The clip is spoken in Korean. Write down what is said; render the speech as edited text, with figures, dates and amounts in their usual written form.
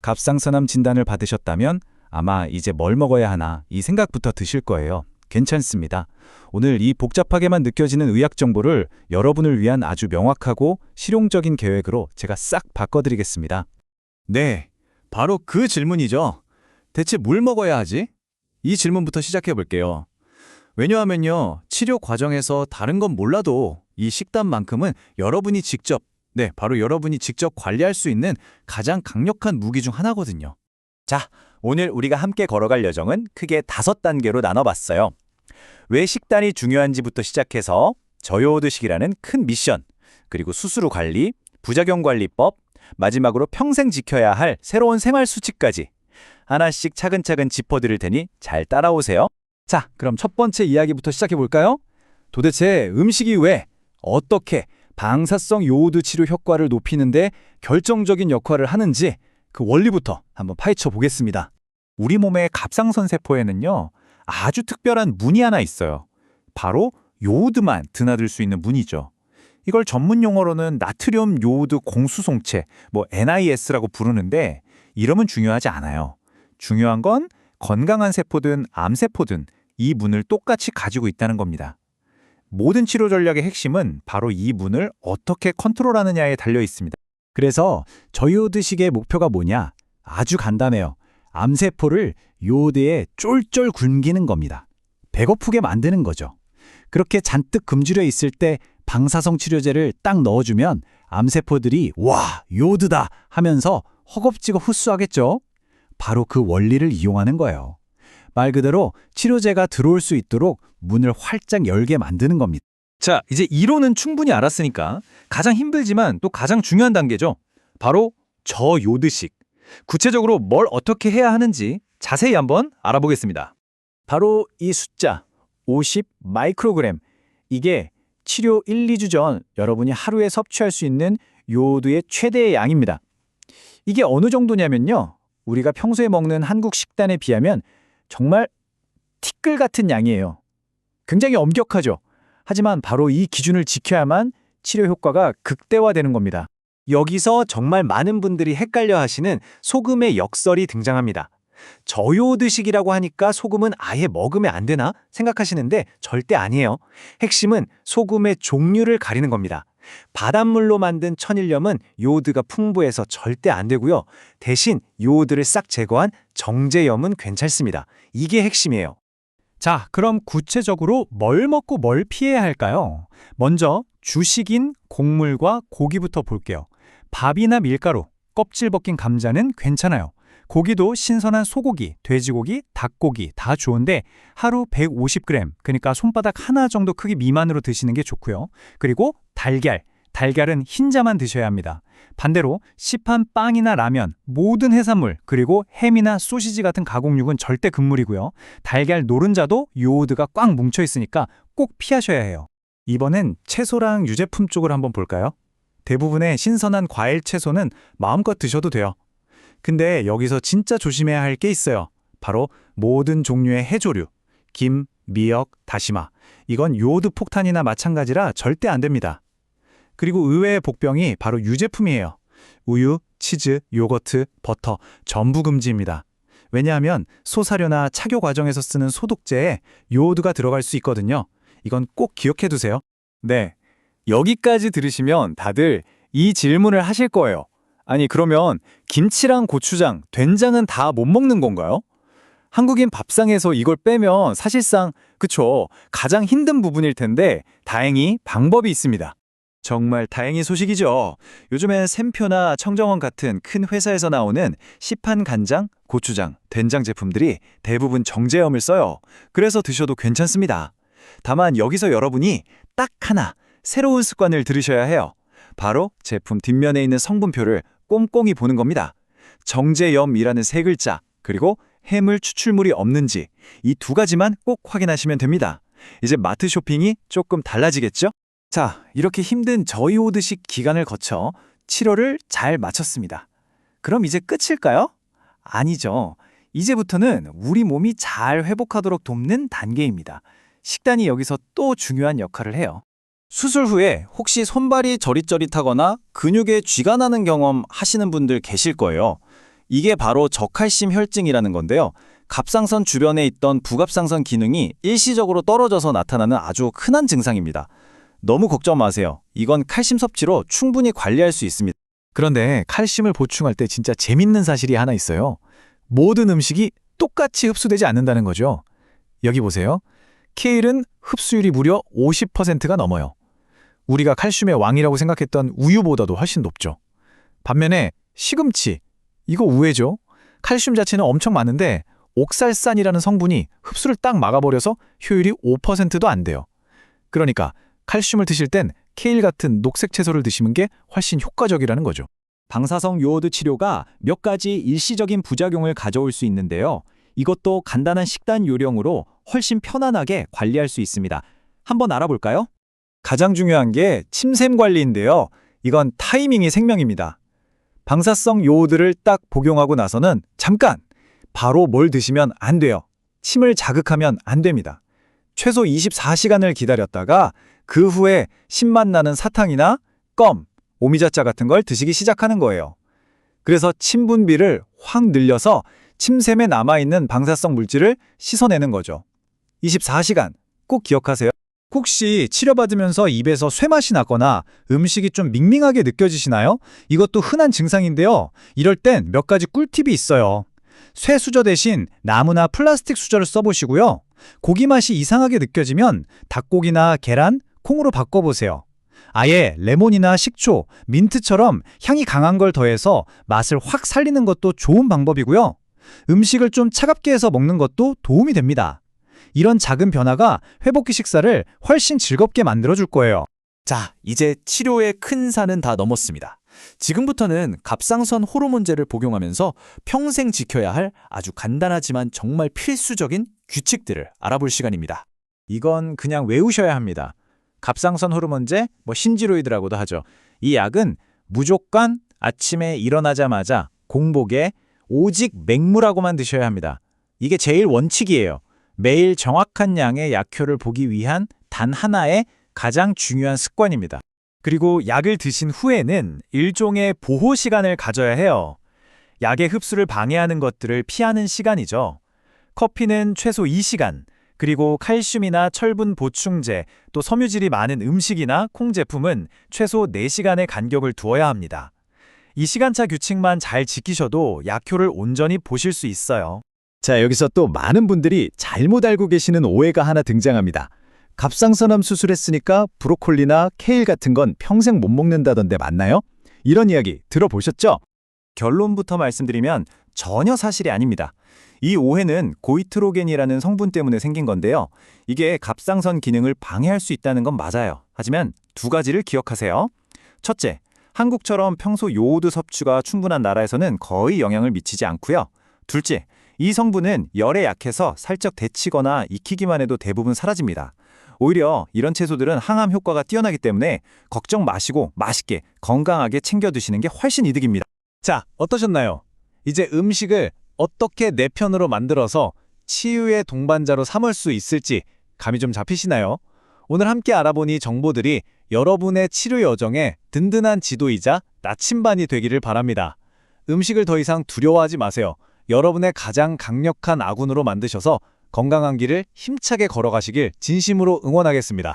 갑상선암 진단을 받으셨다면 아마 이제 뭘 먹어야 하나 이 생각부터 드실 거예요. 괜찮습니다. 오늘 이 복잡하게만 느껴지는 의학 정보를 여러분을 위한 아주 명확하고 실용적인 계획으로 제가 싹 바꿔드리겠습니다. 네, 바로 그 질문이죠. 대체 뭘 먹어야 하지? 이 질문부터 시작해 볼게요. 왜냐하면요, 치료 과정에서 다른 건 몰라도 이 식단만큼은 여러분이 직접, 바로 여러분이 직접 관리할 수 있는 가장 강력한 무기 중 하나거든요. 자, 오늘 우리가 함께 걸어갈 여정은 크게 5단계로 나눠봤어요. 왜 식단이 중요한지부터 시작해서 저요오드식이라는 큰 미션, 그리고 수술 후 관리, 부작용 관리법, 마지막으로 평생 지켜야 할 새로운 생활 수칙까지 하나씩 차근차근 짚어드릴 테니 잘 따라오세요. 자, 그럼 첫 번째 이야기부터 시작해 볼까요? 도대체 음식이 왜, 어떻게 방사성 요오드 치료 효과를 높이는데 결정적인 역할을 하는지 그 원리부터 한번 파헤쳐 보겠습니다. 우리 몸의 갑상선 세포에는요, 아주 특별한 문이 하나 있어요. 바로 요오드만 드나들 수 있는 문이죠. 이걸 전문 용어로는 나트륨 요오드 공수송체, NIS라고 부르는데 이름은 중요하지 않아요. 중요한 건 건강한 세포든 암세포든 이 문을 똑같이 가지고 있다는 겁니다. 모든 치료 전략의 핵심은 바로 이 문을 어떻게 컨트롤하느냐에 달려 있습니다. 그래서 저요오드식의 목표가 뭐냐? 아주 간단해요. 암세포를 요오드에 쫄쫄 굶기는 겁니다. 배고프게 만드는 거죠. 그렇게 잔뜩 굶주려 있을 때 방사성 치료제를 딱 넣어주면 암세포들이 와, 요오드다 하면서 허겁지겁 흡수하겠죠. 바로 그 원리를 이용하는 거예요. 말 그대로 치료제가 들어올 수 있도록 문을 활짝 열게 만드는 겁니다. 자, 이제 이론은 충분히 알았으니까 가장 힘들지만 또 가장 중요한 단계죠. 바로 저요오드식. 구체적으로 뭘 어떻게 해야 하는지 자세히 한번 알아보겠습니다. 바로 이 숫자 50 마이크로그램. 이게 치료 1, 2주 전 여러분이 하루에 섭취할 수 있는 요오드의 최대의 양입니다. 이게 어느 정도냐면요. 우리가 평소에 먹는 한국 식단에 비하면 정말 티끌 같은 양이에요. 굉장히 엄격하죠. 하지만 바로 이 기준을 지켜야만 치료 효과가 극대화되는 겁니다. 여기서 정말 많은 분들이 헷갈려 하시는 소금의 역설이 등장합니다. 저요오드식이라고 하니까 소금은 아예 먹으면 안 되나 생각하시는데 절대 아니에요. 핵심은 소금의 종류를 가리는 겁니다. 바닷물로 만든 천일염은 요오드가 풍부해서 절대 안 되고요. 대신 요오드를 싹 제거한 정제염은 괜찮습니다. 이게 핵심이에요. 자, 그럼 구체적으로 뭘 먹고 뭘 피해야 할까요? 먼저 주식인 곡물과 고기부터 볼게요. 밥이나 밀가루, 껍질 벗긴 감자는 괜찮아요. 고기도 신선한 소고기, 돼지고기, 닭고기 다 좋은데 하루 150g, 그러니까 손바닥 하나 정도 크기 미만으로 드시는 게 좋고요. 그리고 달걀은 흰자만 드셔야 합니다. 반대로 시판 빵이나 라면, 모든 해산물, 그리고 햄이나 소시지 같은 가공육은 절대 금물이고요. 달걀 노른자도 요오드가 꽉 뭉쳐 있으니까 꼭 피하셔야 해요. 이번엔 채소랑 유제품 쪽을 한번 볼까요? 대부분의 신선한 과일 채소는 마음껏 드셔도 돼요. 근데 여기서 진짜 조심해야 할 게 있어요. 바로 모든 종류의 해조류, 김, 미역, 다시마. 이건 요오드 폭탄이나 마찬가지라 절대 안 됩니다. 그리고 의외의 복병이 바로 유제품이에요. 우유, 치즈, 요거트, 버터 전부 금지입니다. 왜냐하면 소사료나 착유 과정에서 쓰는 소독제에 요오드가 들어갈 수 있거든요. 이건 꼭 기억해 두세요. 네, 여기까지 들으시면 다들 이 질문을 하실 거예요. 아니, 그러면 김치랑 고추장, 된장은 다 못 먹는 건가요? 한국인 밥상에서 이걸 빼면 사실상 가장 힘든 부분일 텐데 다행히 방법이 있습니다. 정말 다행히 소식이죠. 요즘엔 샘표나 청정원 같은 큰 회사에서 나오는 시판 간장, 고추장, 된장 제품들이 대부분 정제염을 써요. 그래서 드셔도 괜찮습니다. 다만 여기서 여러분이 딱 하나 새로운 습관을 들으셔야 해요. 바로 제품 뒷면에 있는 성분표를 꼼꼼히 보는 겁니다. 정제염이라는 세 글자, 그리고 해물 추출물이 없는지 이 두 가지만 꼭 확인하시면 됩니다. 이제 마트 쇼핑이 조금 달라지겠죠? 자, 이렇게 힘든 저요오드식 기간을 거쳐 치료를 잘 마쳤습니다. 그럼 이제 끝일까요? 아니죠. 이제부터는 우리 몸이 잘 회복하도록 돕는 단계입니다. 식단이 여기서 또 중요한 역할을 해요. 수술 후에 혹시 손발이 저릿저릿하거나 근육에 쥐가 나는 경험 하시는 분들 계실 거예요. 이게 바로 저칼슘 혈증이라는 건데요. 갑상선 주변에 있던 부갑상선 기능이 일시적으로 떨어져서 나타나는 아주 흔한 증상입니다. 너무 걱정 마세요. 이건 칼슘 섭취로 충분히 관리할 수 있습니다. 그런데 칼슘을 보충할 때 진짜 재밌는 사실이 하나 있어요. 모든 음식이 똑같이 흡수되지 않는다는 거죠. 여기 보세요. 케일은 흡수율이 무려 50%가 넘어요. 우리가 칼슘의 왕이라고 생각했던 우유보다도 훨씬 높죠. 반면에 시금치, 이거 우회죠. 칼슘 자체는 엄청 많은데 옥살산이라는 성분이 흡수를 딱 막아버려서 효율이 5%도 안 돼요. 그러니까 칼슘을 드실 땐 케일 같은 녹색 채소를 드시는 게 훨씬 효과적이라는 거죠. 방사성 요오드 치료가 몇 가지 일시적인 부작용을 가져올 수 있는데요. 이것도 간단한 식단 요령으로 훨씬 편안하게 관리할 수 있습니다. 한번 알아볼까요? 가장 중요한 게 침샘 관리인데요. 이건 타이밍이 생명입니다. 방사성 요오드를 딱 복용하고 나서는 잠깐! 바로 뭘 드시면 안 돼요. 침을 자극하면 안 됩니다. 최소 24시간을 기다렸다가 그 후에 신맛 나는 사탕이나 껌, 오미자차 같은 걸 드시기 시작하는 거예요. 그래서 침 분비를 확 늘려서 침샘에 남아있는 방사성 물질을 씻어내는 거죠. 24시간 꼭 기억하세요. 혹시 치료받으면서 입에서 쇠맛이 나거나 음식이 좀 밍밍하게 느껴지시나요? 이것도 흔한 증상인데요. 이럴 땐 몇 가지 꿀팁이 있어요. 쇠 수저 대신 나무나 플라스틱 수저를 써보시고요. 고기 맛이 이상하게 느껴지면 닭고기나 계란, 콩으로 바꿔보세요. 아예 레몬이나 식초, 민트처럼 향이 강한 걸 더해서 맛을 확 살리는 것도 좋은 방법이고요. 음식을 좀 차갑게 해서 먹는 것도 도움이 됩니다. 이런 작은 변화가 회복기 식사를 훨씬 즐겁게 만들어줄 거예요. 자, 이제 치료의 큰 산은 다 넘었습니다. 지금부터는 갑상선 호르몬제를 복용하면서 평생 지켜야 할 아주 간단하지만 정말 필수적인 규칙들을 알아볼 시간입니다. 이건 그냥 외우셔야 합니다. 갑상선 호르몬제, 신지로이드라고도 하죠. 이 약은 무조건 아침에 일어나자마자 공복에 오직 맹물하고만 드셔야 합니다. 이게 제일 원칙이에요. 매일 정확한 양의 약효를 보기 위한 단 하나의 가장 중요한 습관입니다. 그리고 약을 드신 후에는 일종의 보호 시간을 가져야 해요. 약의 흡수를 방해하는 것들을 피하는 시간이죠. 커피는 최소 2시간, 그리고 칼슘이나 철분 보충제, 또 섬유질이 많은 음식이나 콩 제품은 최소 4시간의 간격을 두어야 합니다. 이 시간차 규칙만 잘 지키셔도 약효를 온전히 보실 수 있어요. 자, 여기서 또 많은 분들이 잘못 알고 계시는 오해가 하나 등장합니다. 갑상선암 수술했으니까 브로콜리나 케일 같은 건 평생 못 먹는다던데 맞나요? 이런 이야기 들어보셨죠? 결론부터 말씀드리면 전혀 사실이 아닙니다. 이 오해는 고이트로겐이라는 성분 때문에 생긴 건데요. 이게 갑상선 기능을 방해할 수 있다는 건 맞아요. 하지만 두 가지를 기억하세요. 첫째, 한국처럼 평소 요오드 섭취가 충분한 나라에서는 거의 영향을 미치지 않고요. 둘째, 이 성분은 열에 약해서 살짝 데치거나 익히기만 해도 대부분 사라집니다. 오히려 이런 채소들은 항암 효과가 뛰어나기 때문에 걱정 마시고 맛있게 건강하게 챙겨 드시는 게 훨씬 이득입니다. 자, 어떠셨나요? 이제 음식을 어떻게 내 편으로 만들어서 치유의 동반자로 삼을 수 있을지 감이 좀 잡히시나요? 오늘 함께 알아본 이 정보들이 여러분의 치료 여정에 든든한 지도이자 나침반이 되기를 바랍니다. 음식을 더 이상 두려워하지 마세요. 여러분의 가장 강력한 아군으로 만드셔서 건강한 길을 힘차게 걸어가시길 진심으로 응원하겠습니다.